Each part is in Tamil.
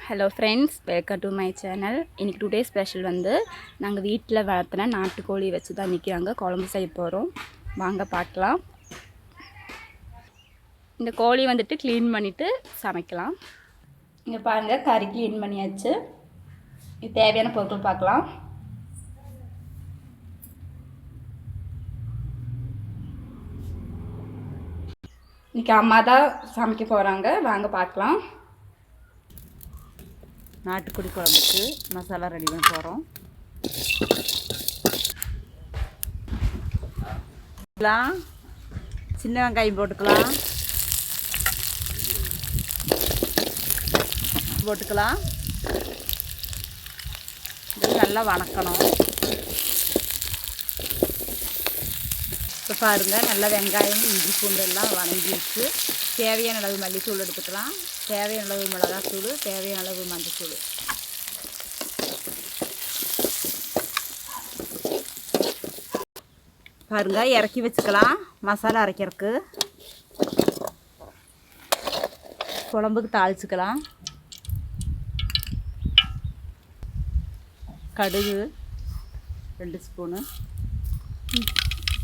Hello friends, welcome to my channel. இன்றைக்கி டுடே ஸ்பெஷல் வந்து நாங்கள் வீட்டில் வளர்த்துன நாட்டுக்கோழி வச்சு தான் இன்றைக்கி நாங்கள் குழம்பு செய்ய போகிறோம். வாங்க பார்க்கலாம். இந்த கோழி வந்துட்டு க்ளீன் பண்ணிவிட்டு சமைக்கலாம். இங்கே பாருங்கள், கறி க்ளீன் பண்ணியாச்சு. இது தேவையான பொருட்கள் பார்க்கலாம். இன்றைக்கி அம்மா தான் சமைக்க போகிறாங்க. வாங்க பார்க்கலாம். நாட்டுக்கோழி குழம்புக்கு மசாலா ரெடி பண்ண போகிறோம். சின்ன வெங்காயம் போட்டுக்கலாம். இது நல்லா வணக்கணும். இப்போ பாருங்கள், நல்லா வெங்காயம் இஞ்சி பூண்டு எல்லாம் வணங்கி வச்சு தேவையான அளவு மல்லித்தூள் எடுத்துக்கலாம். தேவையான அளவு மிளகாத்தூள், தேவையான அளவு மஞ்சத்தூள். பாருங்கள், இறக்கி வச்சுக்கலாம். மசாலா அரைக்கிறதுக்கு குழம்புக்கு தாளிச்சுக்கலாம். கடுகு 2 ஸ்பூனு.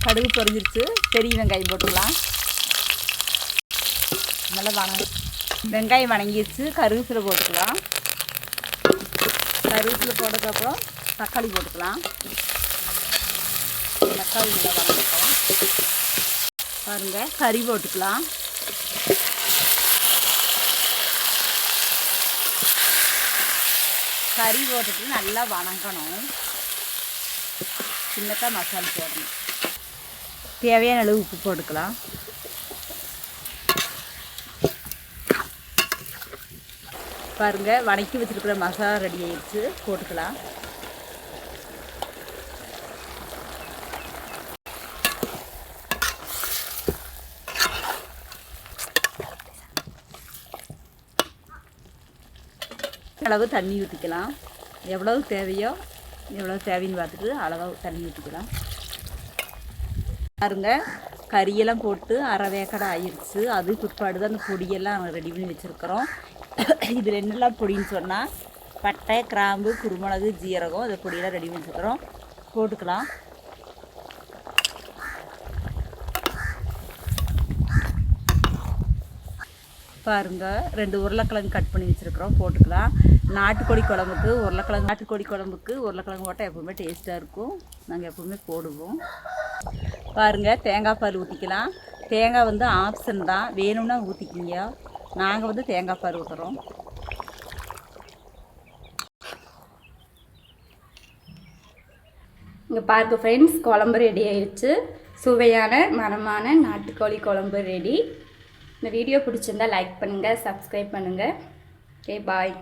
கடுகு பொரிஞ்சிருச்சு. பெரிய வெங்காயம் போட்டுக்கலாம். நல்லா வெங்காயம் வணங்கிடுச்சு. கருவேப்பிலை போட்டுக்கலாம். கருவேப்பிலை போட்டதுக்கப்புறம் தக்காளி போட்டுக்கலாம். தக்காளி நல்லா வணங்கட்டும். பாருங்கள், கறி போட்டுக்கலாம். கறி போட்டுட்டு நல்லா வணங்கணும். சின்னதாக மசாலா போடணும். தேவையான அளவு உப்பு போட்டுக்கலாம். பாருங்கள், வணக்கி வச்சுருக்கிற மசாலா ரெடி ஆகிடுச்சு. போட்டுக்கலாம். அளவு தண்ணி ஊற்றிக்கலாம். எவ்வளவு தேவைன்னு பார்த்துட்டு அளவாக தண்ணி ஊற்றிக்கலாம். பாருங்கள், கறியெல்லாம் போட்டு அரை வேக்கடை ஆயிடுச்சு. அது பிற்பாடு தான் அந்த பொடியெல்லாம் ரெடி பண்ணி வச்சுருக்கிறோம். இதில் என்னெல்லாம் பொடின்னு சொன்னால் பட்டை, கிராம்பு, குருமிளகு, ஜீரகம், இந்த பொடியெல்லாம் ரெடி பண்ணி வச்சுருக்கிறோம். போட்டுக்கலாம். பாருங்கள், 2 உருளைக்கிழங்கு கட் பண்ணி வச்சுருக்கிறோம். போட்டுக்கலாம். நாட்டுக்கோழி குழம்புக்கு உருளைக்கிழங்கு போட்டால் எப்போவுமே டேஸ்ட்டாக இருக்கும். நாங்கள் எப்போவுமே போடுவோம். பாருங்கள், தேங்காய் பால் ஊற்றிக்கலாம். தேங்காய் வந்து ஆப்ஷன் தான், வேணும்னா ஊற்றிக்கிங்க. நாங்கள் வந்து தேங்காய் பால் ஊற்றுறோம். இங்கே பாருங்க ஃப்ரெண்ட்ஸ், குழம்பு ரெடி ஆயிடுச்சு. சுவையான மணமான நாட்டுக்கோழி குழம்பு ரெடி. இந்த வீடியோ பிடிச்சிருந்தா லைக் பண்ணுங்கள், சப்ஸ்கிரைப் பண்ணுங்கள். ஓகே, பாய்.